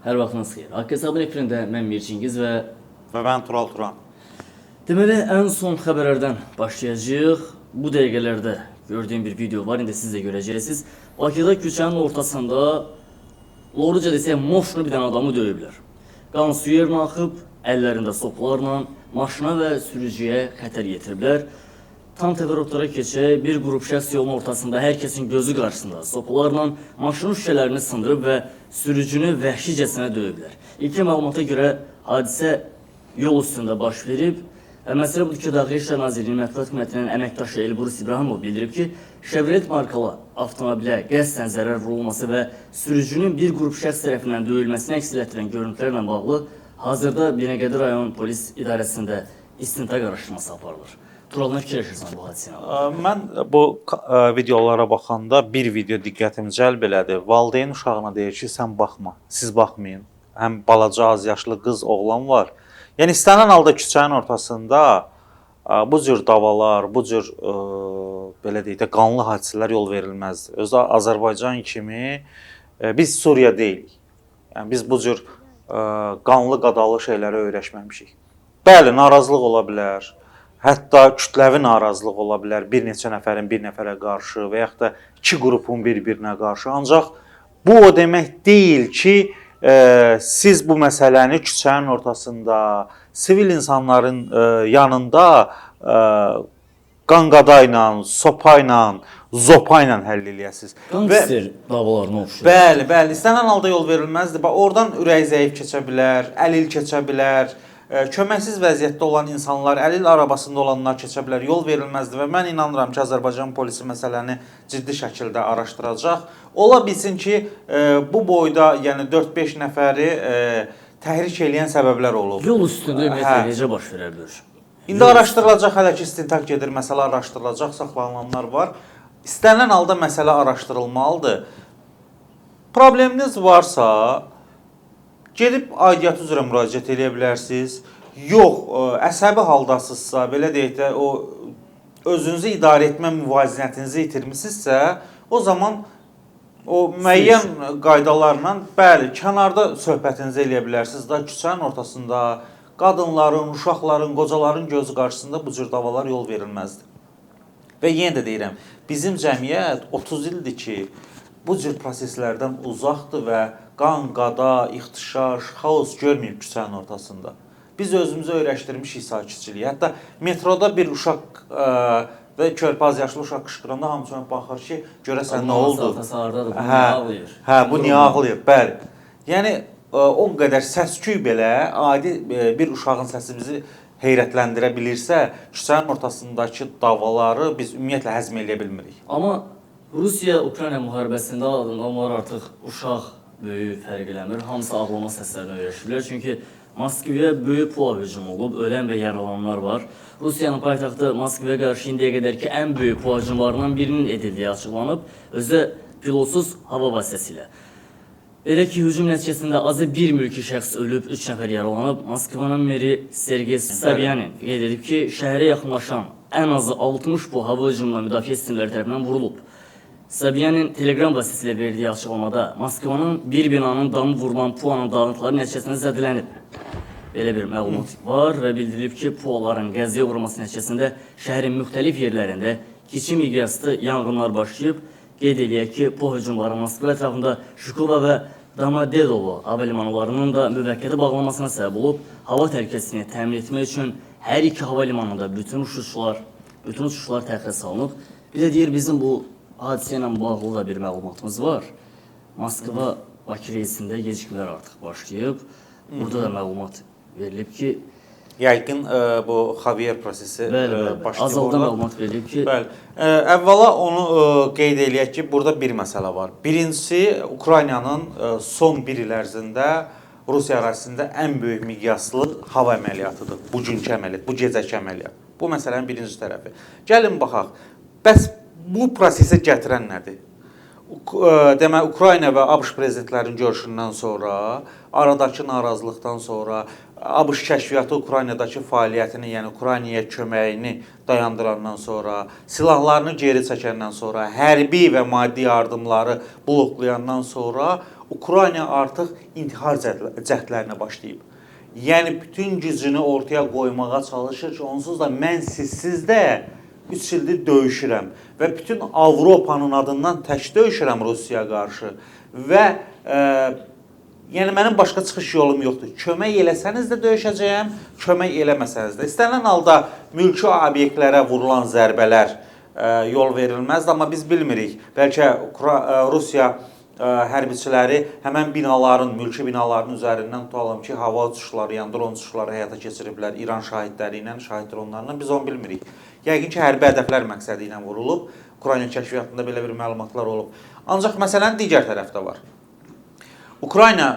Hər vaxtınız xeyir. Haqq hesabın efirində mən Mirçingiz və mən Tural Turan. deməli ən son xəbərlərdən başlayacağıq. Bu dəqiqələrdə gördüyüm bir video var, indi siz də görəcəksiniz. Bakıda küçənin ortasında Loruca desək moşnu bir dənə adamı döyüblər. Qan su yerinə axıb, əllərində sopalarla maşına və sürücüyə xətər yetiriblər. Tam təfərrüatlara keçək, bir qrup şəxs yolun ortasında hər kəsin gözü qarşısında sopalarla maşının şüşələrini sındırıb və sürücünü vəhşicəsinə döyüblər. İlk məlumata görə hadisə yol üstündə baş verib. Məsələ budur ki, Daxili İşlər Nazirliyinin Mətbuat Xidmətinin əməkdaşı Elbrus İbrahimov bildirib ki, Chevrolet markalı avtomobilə qəsdən zərər vurulması və sürücünün bir qrup şəxs tərəfindən döyülməsini əks etdirən görüntülərlə bağlı hazırda Binəqədi rayon polis idarəsində istintaq araşdırması aparılır. Tural, nə fikirləşirsən bu hadisəyə? Mən bu videolara baxanda bir video diqqətimi cəlb elədi. Valideyn uşağına deyir ki, sən baxma, siz baxmayın. Həm balaca az yaşlı qız, oğlan var. Yəni istənilən halda küçənin ortasında bu cür davalar, bu cür belə deyək də qanlı hadisələr yol verilməzdir. Özü Azərbaycan kimi biz Suriya deyilik. Yəni biz bu cür qanlı qadalı şeylərə öyrəşməmişik. Bəli, narazılıq ola bilər. Hətta kütləvi narazılıq ola bilər, bir neçə nəfərin bir nəfərə qarşı və yaxud da iki qrupun bir-birinə qarşı. Ancaq bu o demək deyil ki, siz bu məsələni küçənin ortasında, sivil insanların yanında qanqada ilə, sopa ilə, zopa ilə həll eləyəsiniz. Qangster davalarına oxşuyur. Bəli, bəli. İstənilən halda yol verilməzdir. Oradan ürək zəif keçə bilər, əlil keçə bilər. Köməksiz vəziyyətdə olan insanlar, əlil arabasında olanlar keçə bilər, yol verilməzdir və mən inanıram ki, Azərbaycan polisi məsələni ciddi şəkildə araşdıracaq. Ola bilsin ki, bu boyda, yəni 4-5 nəfəri təhrik eləyən səbəblər olub. Yol üstündə ümumiyyətlə necə baş verə bilər? İndi araşdırılacaq, hələ ki istintaq gedir, məsələ araşdırılacaq, saxlanılanlar var. İstənilən halda məsələ araşdırılmalıdır. Probleminiz varsa, gedib aidiyyatı üzrə müraciət edə bilərsiniz. Yox, əsəbi haldasınızsa, belə deyək də, özünüzü idarə etmə müvazinətinizi itirmisinizsə, o zaman o müəyyən qaydalarla, bəli, kənarda söhbətinizi eləyə bilərsiniz da, küçənin ortasında qadınların, uşaqların, qocaların gözü qarşısında bu cür davalar yol verilməzdir. Və yenə də deyirəm, bizim cəmiyyət 30 ildir ki, bu cür proseslərdən uzaqdır və qan, qada, ixtişaş, xaos görməyib küçənin ortasında. Biz özümüzü öyrəşdirmişik sakitçiliyə. Hətta metroda bir uşaq və körpə yaşlı uşaq qışqıranda hamısı baxır ki, görəsən nə oldu? Hə, bu niyə ağlayır? Bəli. Yəni o qədər səs-küy belə adi bir uşağın səsi bizi heyrətləndirə bilirsə, küçənin ortasındakı davaları biz ümumiyyətlə həzm eləyə bilmirik. Amma Rusiya-Ukrayna müharibəsində adamlar artıq uşaq, böyük fərq eləmir. Hamısı ağlama səslərinə öyrəşiblər. Çünki Moskvaya böyük PUA hücumu olub, ölən və yaralananlar var. Rusiyanın paytaxtı Moskvaya qarşı indiyə qədər ki, ən böyük PUA hücumlarından birinin edildiyi açıqlanıb, özü də pilotsuz hava vasitəsilə. Elə ki, hücum nəticəsində azı bir mülki şəxs ölüb, 3 nəfər yaralanıb. Moskvanın meri Sergey Sobyanin qeyd edib ki, şəhərə yaxınlaşan ən azı 60 bu hava hücumla müdafiə sistemləri tərəfindən vurulub. Sobyanin Telegram vasitəsilə verdiyi açıqlamada Moskvanın bir binanın damı vurulan PUA-nın dağıntıları nəticəsində zədələnib. Belə bir məlumat var və bildirilib ki, PUA-ların qəzaya uğraması nəticəsində şəhərin müxtəlif yerlərində kiçik miqyaslı yanğınlar başlayıb. Qeyd eləyək ki, PUA hücumları Moskva ətrafında Şukova və Domodedovo hava limanlarının da müvəqqəti bağlanmasına səbəb olub. Hava təhlükəsizliyini təmin etmək üçün hər iki hava limanında bütün uçuşlar təxirə salınıb. Bir də deyir, bizim bu hadisə ilə bağlı da bir məlumatımız var. Moskva-Bakı reysində gecikmələr artıq başlayıb. Burada da məlumat verilib ki, yəqin bu Xavier prosesi başlayıb. Azalda məlumat verilib ki, əvvəla onu qeyd eləyək ki, burada bir məsələ var. Birincisi, Ukraynanın son bir il ərzində Rusiya ərazisində ən böyük miqyaslı hava əməliyyatıdır. Bugünkü əməliyyat, bu gecəki əməliyyat. Bu məsələnin birinci tərəfi. Gəlin baxaq, bəs bu prosesə gətirən nədir? Demək, Ukrayna və ABŞ prezidentlərinin görüşündən sonra, aradakı narazılıqdan sonra, ABŞ kəşfiyyatı Ukraynadakı fəaliyyətini, yəni Ukraynaya köməyini dayandırandan sonra, silahlarını geri çəkəndən sonra, hərbi və maddi yardımları bloklayandan sonra Ukrayna artıq intihar cəhdlərinə başlayıb. Yəni bütün gücünü ortaya qoymağa çalışır ki, onsuz da mən sizsiz də 3 ildir döyüşürəm və bütün Avropanın adından tək döyüşürəm Rusiyaya qarşı və yəni mənim başqa çıxış yolum yoxdur. Kömək eləsəniz də döyüşəcəyəm, kömək eləməsəniz də. İstənilən halda mülki obyektlərə vurulan zərbələr yol verilməzdir, amma biz bilmirik. Bəlkə Rusiya hərbiçiləri həmən binaların, mülki binaların üzərindən tutalım ki, hava uçuşları, yəni dron uçuşları həyata keçiriblər İran şahidləri ilə, şahid dronlarla, biz onu bilmirik. Yəqin ki, hərbi hədəflər məqsədi ilə vurulub, Ukrayna kəşfiyyatında belə bir məlumatlar olub. Ancaq məsələnin digər tərəfdə var. Ukrayna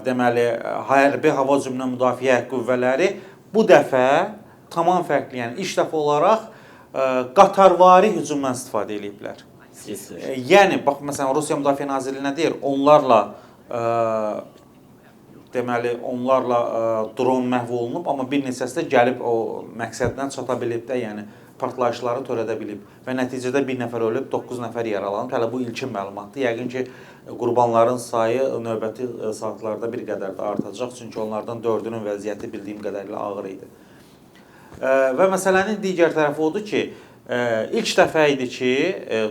deməli, hərbi hava hücumundan müdafiə qüvvələri bu dəfə tamam fərqli, yəni ilk dəfə olaraq qatarvari hücumdan istifadə ediblər. Yəni, bax, məsələn, Rusiya Müdafiə Nazirliyinə deyir, onlarla deməli, onlarla dron məhv olunub, amma bir neçəsi də gəlib o məqsəddən çata bilib də, yəni partlayışları törədə bilib və nəticədə bir nəfər ölüb, 9 nəfər yaralanıb. Hələ bu ilkin məlumatdır. Yəqin ki, qurbanların sayı növbəti saatlarda bir qədər də artacaq, çünki onlardan 4-ünün vəziyyəti bildiyim qədərilə ağır idi. Və məsələnin digər tərəfi odur ki, ilk dəfə idi ki,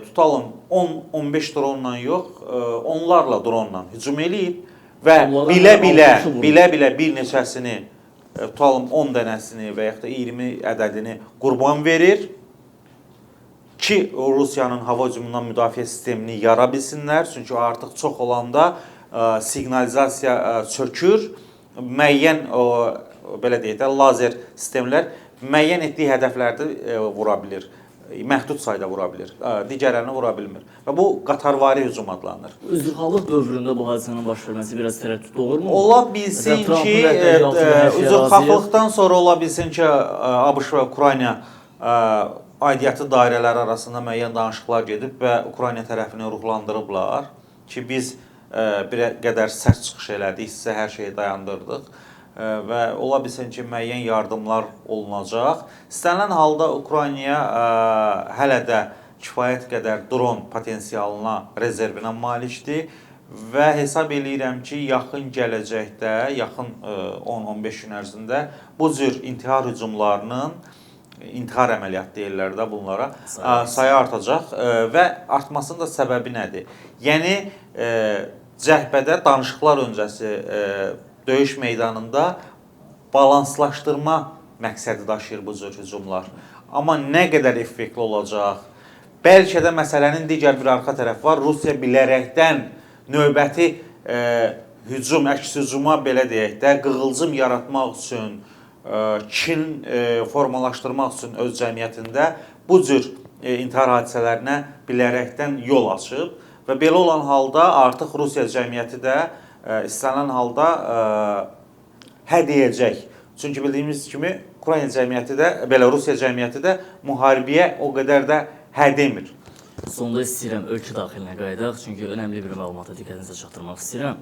tutalım 10-15 dronla yox, onlarla dronla hücum eləyib və bilə-bilə bir neçəsini, tutalım 10 dənəsini və yaxud da 20 ədədini qurban verir ki, Rusiyanın hava hücumundan müdafiə sistemini yara bilsinlər. Çünki artıq çox olanda siqnalizasiya çökür, müəyyən, belə deyək də, lazer sistemlər müəyyən etdiyi hədəflərdə vura bilir. Məhdud sayda vura bilir, digərlərini vura bilmir. Və bu qatarvari hücum adlanır. Üzrxahlıq dövründə bu hadisənin baş verməsi biraz tərəddüd olurmu? Ola bilsin ki, üzrxahlıqdan sonra ola bilsin ki, ABŞ və Ukrayna aidiyyatı dairələri arasında müəyyən danışıqlar gedib və Ukrayna tərəfini ruhlandırıblar ki, biz bir qədər sərt çıxış elədik, sizə hər şeyi dayandırdıq. Və ola bilsin ki, müəyyən yardımlar olunacaq. İstənilən halda Ukraynaya hələ də kifayət qədər dron potensialına, rezervinə malikdir və hesab eləyirəm ki, yaxın gələcəkdə, yaxın 10-15 gün ərzində bu cür intihar hücumlarının, intihar əməliyyatı deyirlər də bunlara, sayı artacaq və artmasının da səbəbi nədir? Yəni, cəhbədə danışıqlar öncəsi döyüş meydanında balanslaşdırma məqsədi daşıyır bu cür hücumlar. Amma nə qədər effektli olacaq? Bəlkə də məsələnin digər bir arxa tərəfi var. Rusiya bilərəkdən növbəti hücum, əks hücuma belə deyək də, qığılcım yaratmaq üçün, kin formalaşdırmaq üçün öz cəmiyyətində bu cür intihar hadisələrinə bilərəkdən yol açıb və belə olan halda artıq Rusiya cəmiyyəti də istənilən halda hə deyəcək. Çünki bildiyimiz kimi Ukrayna cəmiyyəti də, belə Rusiya cəmiyyəti də müharibəyə o qədər də hə demir. Sonda istəyirəm ölkə daxilinə qayıdaq, çünki önəmli bir məlumata diqqətinizə çatdırmaq istəyirəm.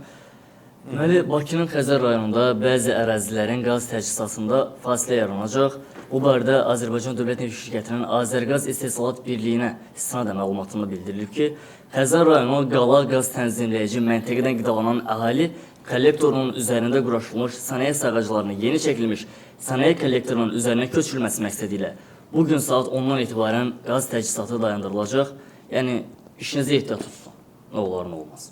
Deməli, Bakının Xəzər rayonunda bəzi ərazilərin qaz təchizatında fasilə yaranacaq. Bu barədə Azərbaycan Dövlət Neft Şirkətinin Azərqaz İstehsalat Birliyinə istinadən məlumatında bildirilib ki, Xəzər rayonu qala qaz tənzimləyici məntəqədən qidalanan əhali kollektorunun üzərində quraşdırılmış sənaye sağaclarının yeni çəkilmiş sənaye kollektorunun üzərinə köçürülməsi məqsədi ilə bugün saat 10-dan etibarən qaz təchizatı dayandırılacaq. Yəni, işinizə ehtiyat tutsun. Nə olar, nə olmaz.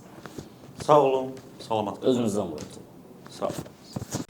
Sağ olun, salamat. Özünüzdən buyurun. Sağ olun.